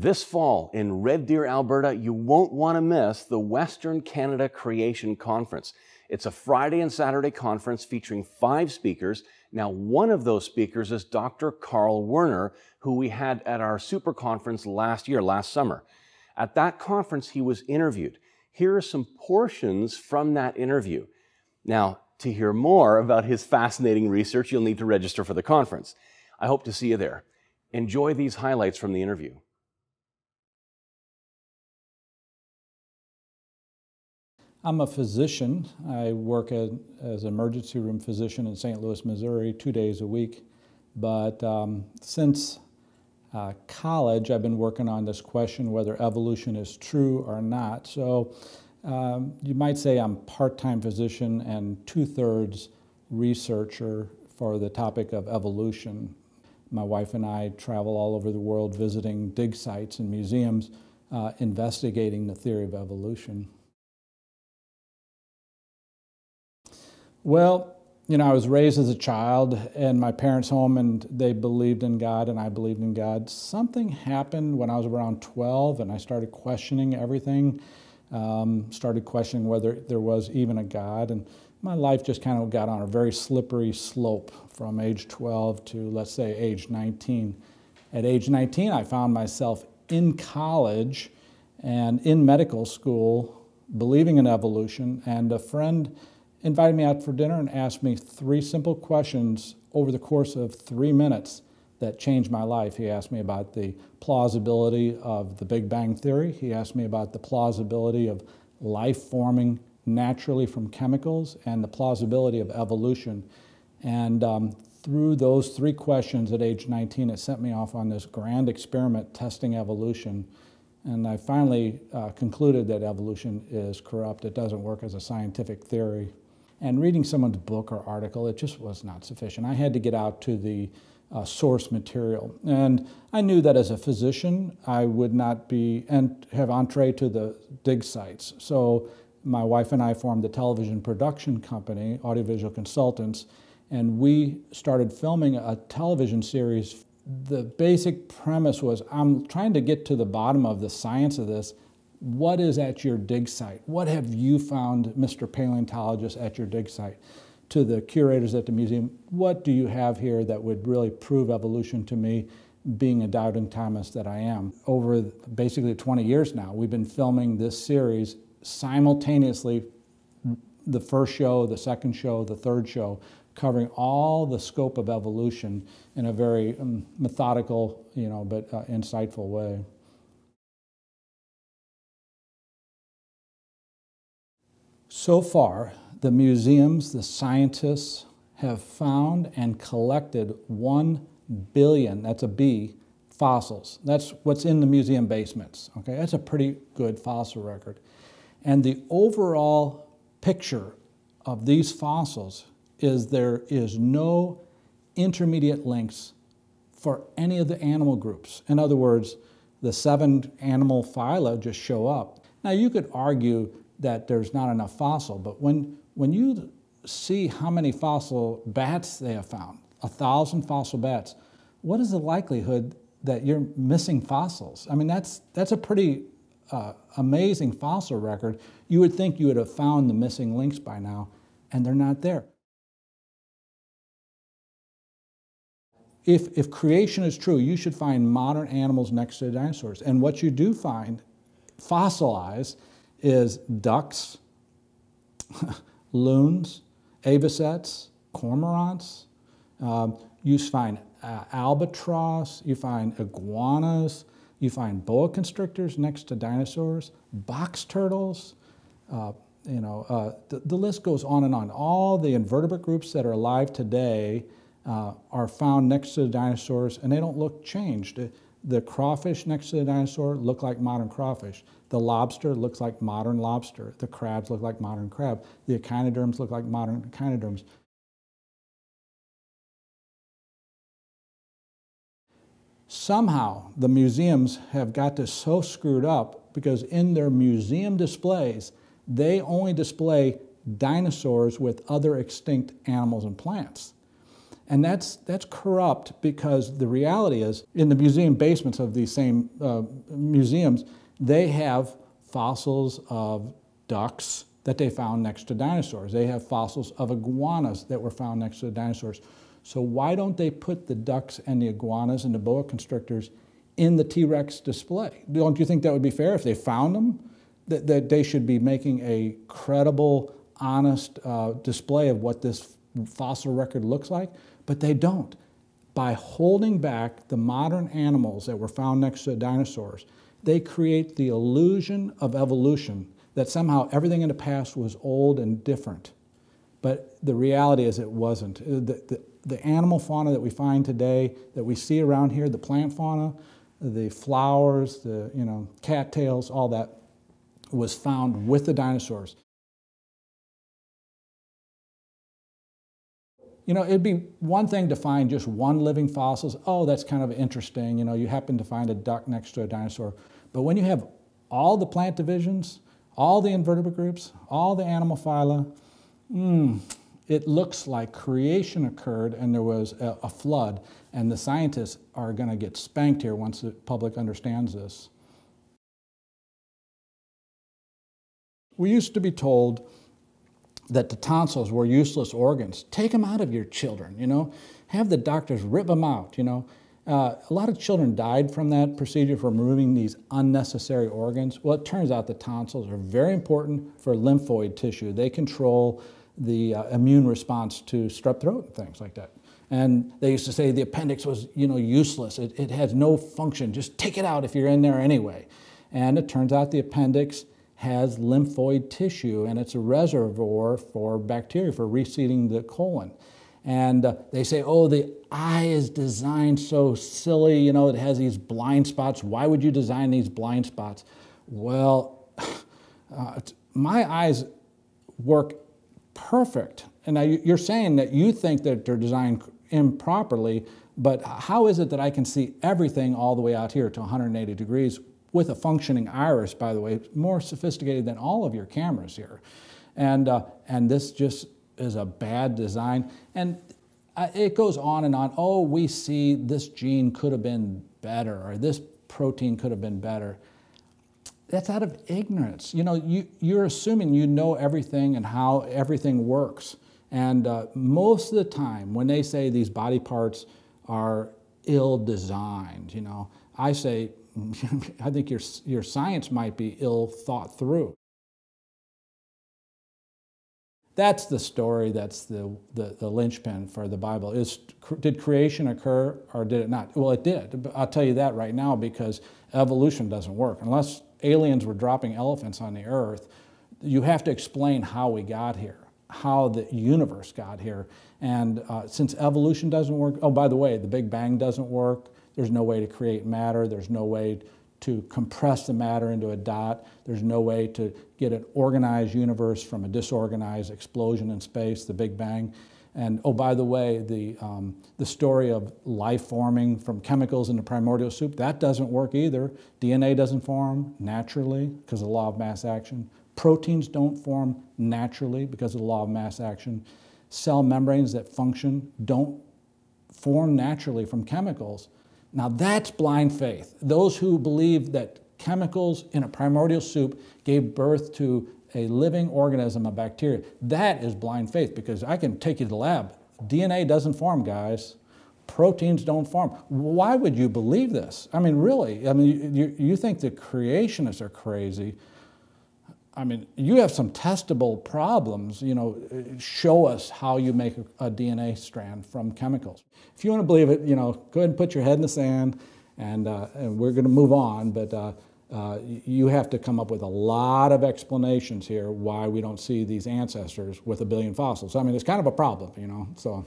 This fall in Red Deer, Alberta, you won't want to miss the Western Canada Creation Conference. It's a Friday and Saturday conference featuring 5 speakers. Now, one of those speakers is Dr. Carl Werner, who we had at our super conference last summer. At that conference, he was interviewed. Here are some portions from that interview. Now, to hear more about his fascinating research, you'll need to register for the conference. I hope to see you there. Enjoy these highlights from the interview. I'm a physician. I work as an emergency room physician in St. Louis, Missouri, 2 days a week. But since college, I've been working on this question whether evolution is true or not. So you might say I'm part-time physician and 2/3 researcher for the topic of evolution. My wife and I travel all over the world visiting dig sites and museums, investigating the theory of evolution. Well, you know, I was raised as a child in my parents' home, and they believed in God and I believed in God. Something happened when I was around 12 and I started questioning everything, started questioning whether there was even a God, and my life just kind of got on a very slippery slope from age 12 to, let's say, age 19. At age 19, I found myself in college and in medical school believing in evolution, and a friend invited me out for dinner and asked me 3 simple questions over the course of 3 minutes that changed my life. He asked me about the plausibility of the Big Bang Theory. He asked me about the plausibility of life forming naturally from chemicals and the plausibility of evolution. And through those 3 questions at age 19, it sent me off on this grand experiment testing evolution. And I finally concluded that evolution is corrupt. It doesn't work as a scientific theory. And reading someone's book or article, it just was not sufficient. I had to get out to the source material. And I knew that as a physician, I would not be and have entree to the dig sites. So my wife and I formed a television production company, Audiovisual Consultants, and we started filming a television series. The basic premise was, I'm trying to get to the bottom of the science of this. What is at your dig site? What have you found, Mr. Paleontologist, at your dig site? To the curators at the museum, what do you have here that would really prove evolution to me, being a doubting Thomas that I am? Over basically 20 years now, we've been filming this series simultaneously, the first show, the second show, the third show, covering all the scope of evolution in a very methodical, but insightful way. So far, the museums, the scientists have found and collected 1 billion, that's a B, fossils. That's what's in the museum basements, okay? That's a pretty good fossil record. And the overall picture of these fossils is there is no intermediate links for any of the animal groups. In other words, the 7 animal phyla just show up. Now, you could argue that there's not enough fossil, but when you see how many fossil bats they have found, 1,000 fossil bats, what is the likelihood that you're missing fossils? I mean, that's a pretty amazing fossil record. You would think you would have found the missing links by now, and they're not there. If creation is true, you should find modern animals next to the dinosaurs. And what you do find fossilized is ducks, loons, avocets, cormorants. You find albatross, you find iguanas, you find boa constrictors next to dinosaurs, box turtles. The list goes on and on. All the invertebrate groups that are alive today are found next to the dinosaurs, and they don't look changed. The crawfish next to the dinosaur look like modern crawfish. The lobster looks like modern lobster. The crabs look like modern crab. The echinoderms look like modern echinoderms. Somehow, the museums have got this so screwed up because in their museum displays, they only display dinosaurs with other extinct animals and plants. And that's corrupt, because the reality is, in the museum basements of these same museums, they have fossils of ducks that they found next to dinosaurs. They have fossils of iguanas that were found next to the dinosaurs. So why don't they put the ducks and the iguanas and the boa constrictors in the T-Rex display? Don't you think that would be fair if they found them? That they should be making a credible, honest display of what this fossil record looks like? But they don't. By holding back the modern animals that were found next to the dinosaurs, they create the illusion of evolution, that somehow everything in the past was old and different. But the reality is it wasn't. The animal fauna that we find today, that we see around here, the plant fauna, the flowers, the cattails, all that was found with the dinosaurs. It'd be one thing to find just one living fossils. Oh, that's kind of interesting. You happen to find a duck next to a dinosaur. But when you have all the plant divisions, all the invertebrate groups, all the animal phyla, it looks like creation occurred and there was a flood, and the scientists are going to get spanked here once the public understands this. We used to be told that the tonsils were useless organs. Take them out of your children, Have the doctors rip them out, A lot of children died from that procedure, for removing these unnecessary organs. Well, it turns out the tonsils are very important for lymphoid tissue. They control the immune response to strep throat and things like that. And they used to say the appendix was, useless. It has no function. Just take it out if you're in there anyway. And it turns out the appendix has lymphoid tissue, and it's a reservoir for bacteria for reseeding the colon. And they say, oh, the eye is designed so silly, it has these blind spots. Why would you design these blind spots? Well, my eyes work perfect. And now you're saying that you think that they're designed improperly, but how is it that I can see everything all the way out here to 180 degrees with a functioning iris, by the way, more sophisticated than all of your cameras here? And this just is a bad design. And it goes on and on. Oh, we see this gene could have been better, or this protein could have been better. That's out of ignorance. You're assuming you know everything and how everything works. And most of the time, when they say these body parts are ill-designed, I say, I think your science might be ill thought through. That's the story, that's the linchpin for the Bible. Did creation occur or did it not? Well, it did. I'll tell you that right now, because evolution doesn't work. Unless aliens were dropping elephants on the earth, you have to explain how we got here, how the universe got here. And since evolution doesn't work, oh, by the way, the Big Bang doesn't work. There's no way to create matter. There's no way to compress the matter into a dot. There's no way to get an organized universe from a disorganized explosion in space, the Big Bang. And oh, by the way, the story of life forming from chemicals in the primordial soup, that doesn't work either. DNA doesn't form naturally because of the law of mass action. Proteins don't form naturally because of the law of mass action. Cell membranes that function don't form naturally from chemicals. Now that's blind faith. Those who believe that chemicals in a primordial soup gave birth to a living organism, a bacteria, that is blind faith, because I can take you to the lab. DNA doesn't form, guys. Proteins don't form. Why would you believe this? I mean, really, you think the creationists are crazy. I mean, you have some testable problems, show us how you make a DNA strand from chemicals. If you want to believe it, go ahead and put your head in the sand, and we're going to move on, but you have to come up with a lot of explanations here why we don't see these ancestors with 1 billion fossils. I mean, it's kind of a problem, so.